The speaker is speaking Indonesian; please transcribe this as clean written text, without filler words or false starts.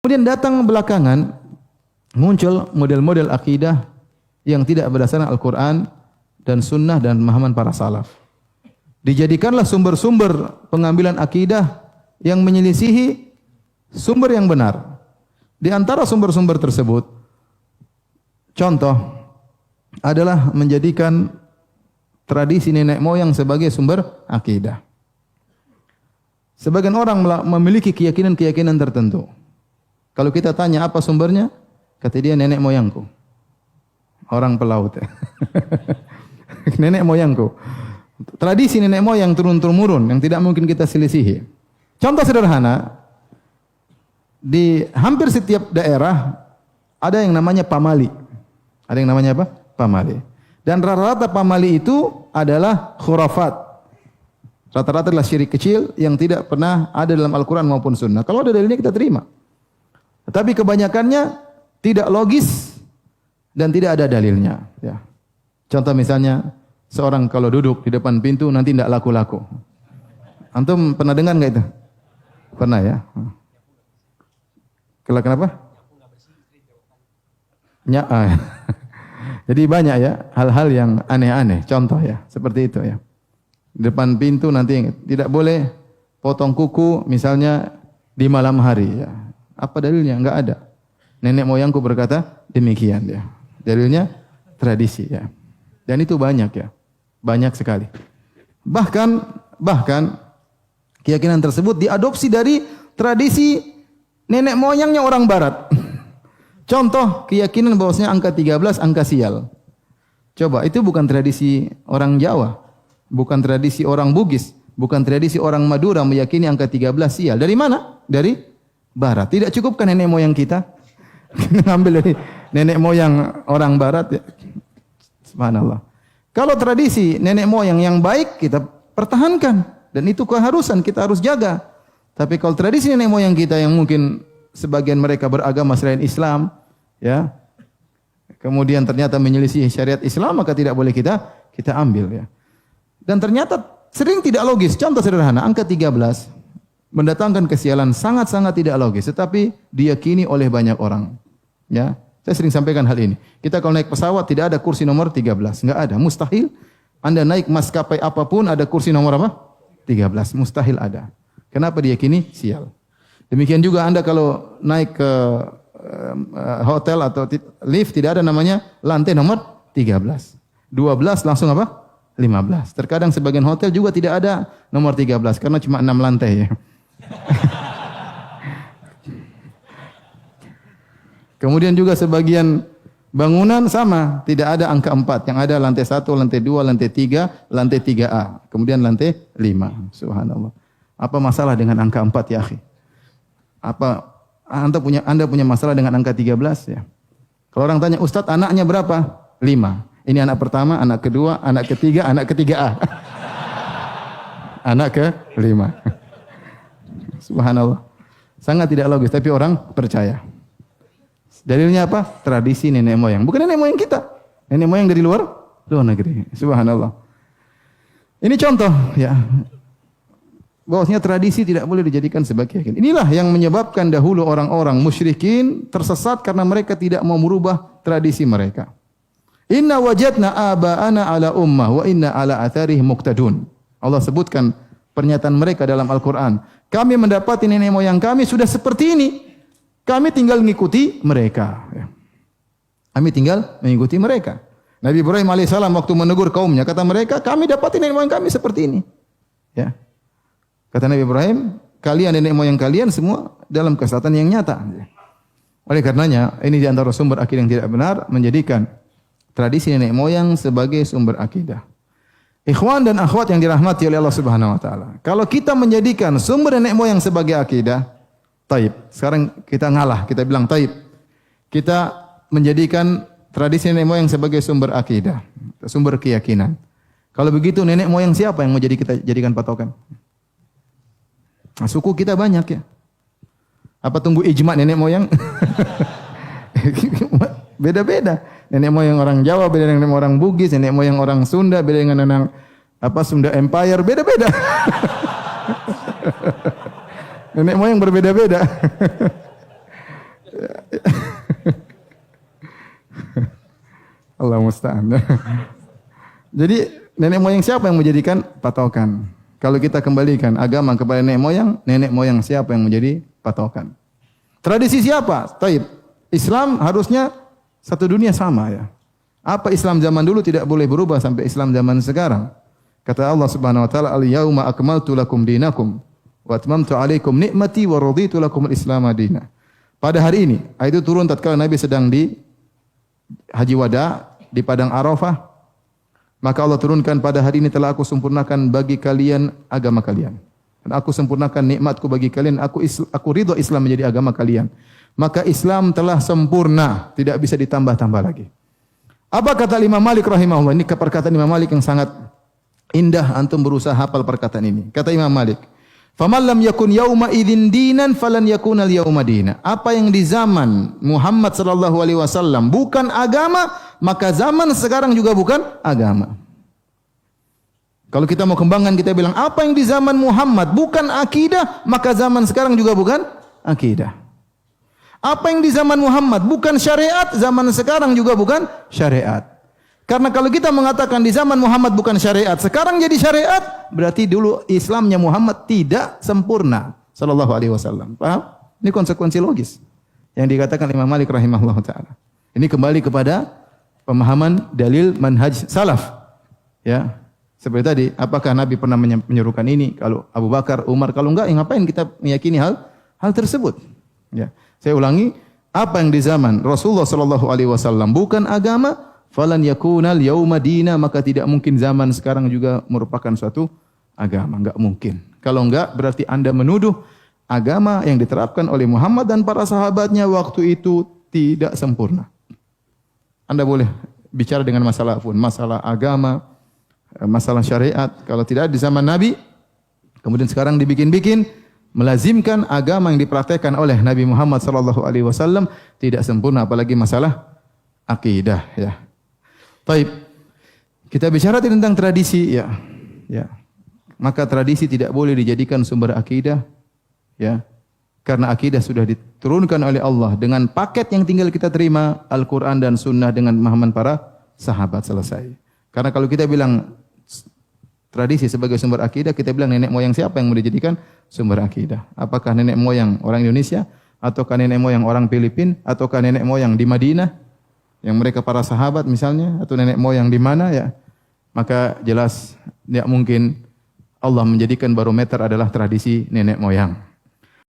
Kemudian datang belakangan muncul model-model akidah yang tidak berdasarkan Al-Quran dan Sunnah dan pemahaman para salaf. Dijadikanlah sumber-sumber pengambilan akidah yang menyelisihi sumber yang benar. Di antara sumber-sumber tersebut, contoh adalah menjadikan tradisi nenek moyang sebagai sumber akidah. Sebagian orang memiliki keyakinan-keyakinan tertentu. Kalau kita tanya apa sumbernya, kata dia nenek moyangku. Orang pelaut. Nenek moyangku. Tradisi nenek moyang turun-temurun yang tidak mungkin kita selisihi. Contoh sederhana, di hampir setiap daerah ada yang namanya pamali. Ada yang namanya apa? Pamali. Dan rata-rata pamali itu adalah khurafat. Rata-rata adalah syirik kecil yang tidak pernah ada dalam Al-Quran maupun Sunnah. Kalau ada dalilnya kita terima. Tetapi kebanyakannya tidak logis dan tidak ada dalilnya. Ya. Contoh misalnya, seorang kalau duduk di depan pintu nanti tidak laku-laku. Antum pernah dengar nggak itu? Pernah ya? Kenapa? Jadi banyak ya hal-hal yang aneh-aneh. Contoh ya, seperti itu ya. Di depan pintu nanti tidak boleh potong kuku misalnya di malam hari ya. Apa dalilnya? Enggak ada. Nenek moyangku berkata demikian ya. Dalilnya tradisi ya. Dan itu banyak ya. Banyak sekali. Bahkan keyakinan tersebut diadopsi dari tradisi nenek moyangnya orang barat. Contoh keyakinan bahwasanya angka 13 angka sial. Coba, itu bukan tradisi orang Jawa, bukan tradisi orang Bugis, bukan tradisi orang Madura meyakini angka 13 sial. Dari mana? Dari barat. Tidak cukupkan nenek moyang kita? Ngambil dari nenek moyang orang barat ya. Subhanallah. Kalau tradisi nenek moyang yang baik kita pertahankan dan itu keharusan kita harus jaga. Tapi kalau tradisi nenek moyang kita yang mungkin sebagian mereka beragama selain Islam, ya, kemudian ternyata menyelisih syariat Islam, maka tidak boleh kita ambil ya. Dan ternyata sering tidak logis. Contoh sederhana, angka 13 mendatangkan kesialan sangat-sangat tidak logis, tetapi diyakini oleh banyak orang. Ya, saya sering sampaikan hal ini. Kita kalau naik pesawat tidak ada kursi nomor 13, enggak ada, mustahil. Anda naik maskapai apapun ada kursi nomor apa? 13, mustahil ada. Kenapa diyakini? Sial. Demikian juga Anda kalau naik ke hotel atau lift tidak ada namanya lantai nomor 13. 12 langsung apa? 15. Terkadang sebagian hotel juga tidak ada nomor 13 karena cuma 6 lantai ya. Kemudian juga sebagian bangunan sama, tidak ada angka 4, yang ada lantai 1, lantai 2, lantai 3, lantai 3A, kemudian lantai 5. Subhanallah. Apa masalah dengan angka 4 ya akhi? Apa Anda punya masalah dengan angka 13 ya? Kalau orang tanya, "Ustaz, anaknya berapa?" 5. Ini anak pertama, anak kedua, anak ketiga, anak ketiga A. Anak ke-5. Subhanallah. Sangat tidak logis, tapi orang percaya. Dalilnya apa? Tradisi nenek moyang. Bukan nenek moyang kita. Nenek moyang dari luar negeri. Subhanallah. Ini contoh ya. Bahwasanya tradisi tidak boleh dijadikan sebagai keyakinan. Inilah yang menyebabkan dahulu orang-orang musyrikin tersesat karena mereka tidak mau merubah tradisi mereka. Inna wajadna aba'ana ala ummah wa inna ala atharihim muqtadun. Allah sebutkan pernyataan mereka dalam Al-Quran. Kami mendapati nenek moyang kami sudah seperti ini. Kami tinggal mengikuti mereka. Kami tinggal mengikuti mereka. Nabi Ibrahim alaihissalam waktu menegur kaumnya, kata mereka, kami dapati nenek moyang kami seperti ini. Ya. Kata Nabi Ibrahim, kalian nenek moyang kalian semua dalam kesesatan yang nyata. Oleh karenanya, ini di antara sumber akidah yang tidak benar, menjadikan tradisi nenek moyang sebagai sumber akidah. Ikhwan dan akhwat yang dirahmati oleh Allah Subhanahu wa taala. Kalau kita menjadikan sumber nenek moyang sebagai akidah, taib. Sekarang kita ngalah, kita bilang taib. Kita menjadikan tradisi nenek moyang sebagai sumber akidah, sumber keyakinan. Kalau begitu nenek moyang siapa yang mau kita jadikan patokan? Nah, suku kita banyak ya. Apa tunggu ijma nenek moyang? Beda-beda. Nenek moyang orang Jawa beda dengan nenek moyang orang Bugis, nenek moyang orang Sunda beda dengan orang Sunda Empire, beda-beda. Nenek moyang berbeda-beda. Allah musta'an. Jadi nenek moyang siapa yang menjadikan patokan? Kalau kita kembalikan agama kepada nenek moyang siapa yang menjadi patokan? Tradisi siapa? Taib. Islam harusnya satu dunia sama ya. Apa Islam zaman dulu tidak boleh berubah sampai Islam zaman sekarang? Kata Allah Subhanahu wa taala, "Al-yauma akmaltu lakum dinakum wa atmamtu 'alaikum ni'mati wa raditu lakum al-Islam madina." Pada hari ini, ayat itu turun tatkala Nabi sedang di Haji Wada di padang Arafah. Maka Allah turunkan, pada hari ini telah aku sempurnakan bagi kalian agama kalian. Dan aku sempurnakan nikmatku bagi kalian, aku ridho Islam menjadi agama kalian. Maka Islam telah sempurna, tidak bisa ditambah-tambah lagi. Apa kata Imam Malik rahimahullah? Ini perkataan Imam Malik yang sangat indah, antum berusaha hafal perkataan ini. Kata Imam Malik, "Faman lam yakun yauma idzin dinan falan yakunal yauma dina." Apa yang di zaman Muhammad sallallahu alaihi wasallam bukan agama, maka zaman sekarang juga bukan agama. Kalau kita mau kembangkan, kita bilang apa yang di zaman Muhammad bukan akidah, maka zaman sekarang juga bukan akidah. Apa yang di zaman Muhammad bukan syariat, zaman sekarang juga bukan syariat. Karena kalau kita mengatakan di zaman Muhammad bukan syariat, sekarang jadi syariat, berarti dulu Islamnya Muhammad tidak sempurna sallallahu alaihi wasallam. Paham? Ini konsekuensi logis yang dikatakan Imam Malik rahimahullah taala. Ini kembali kepada pemahaman dalil manhaj salaf. Ya. Seperti tadi, apakah Nabi pernah menyerukan ini? Kalau Abu Bakar, Umar, kalau enggak, ngapain kita meyakini hal tersebut? Ya. Saya ulangi, apa yang di zaman Rasulullah sallallahu alaihi wasallam bukan agama, falan yakunal yauma dina, maka tidak mungkin zaman sekarang juga merupakan suatu agama, enggak mungkin. Kalau enggak, berarti Anda menuduh agama yang diterapkan oleh Muhammad dan para sahabatnya waktu itu tidak sempurna. Anda boleh bicara dengan masalah pun, masalah agama, masalah syariat. Kalau tidak di zaman Nabi, kemudian sekarang dibikin-bikin, melazimkan agama yang dipraktekkan oleh Nabi Muhammad sallallahu alaihi wasallam tidak sempurna, apalagi masalah akidah ya. Baik. Kita bicara tentang tradisi ya. Ya. Maka tradisi tidak boleh dijadikan sumber akidah ya. Karena akidah sudah diturunkan oleh Allah dengan paket yang tinggal kita terima, Al-Qur'an dan Sunnah dengan pemahaman para sahabat, selesai. Karena kalau kita bilang tradisi sebagai sumber akidah, kita bilang nenek moyang siapa yang mau dijadikan sumber akidah? Apakah nenek moyang orang Indonesia, ataukah nenek moyang orang Filipina, ataukah nenek moyang di Madinah yang mereka para sahabat misalnya, atau nenek moyang di mana ya? Maka jelas tidak mungkin Allah menjadikan barometer adalah tradisi nenek moyang.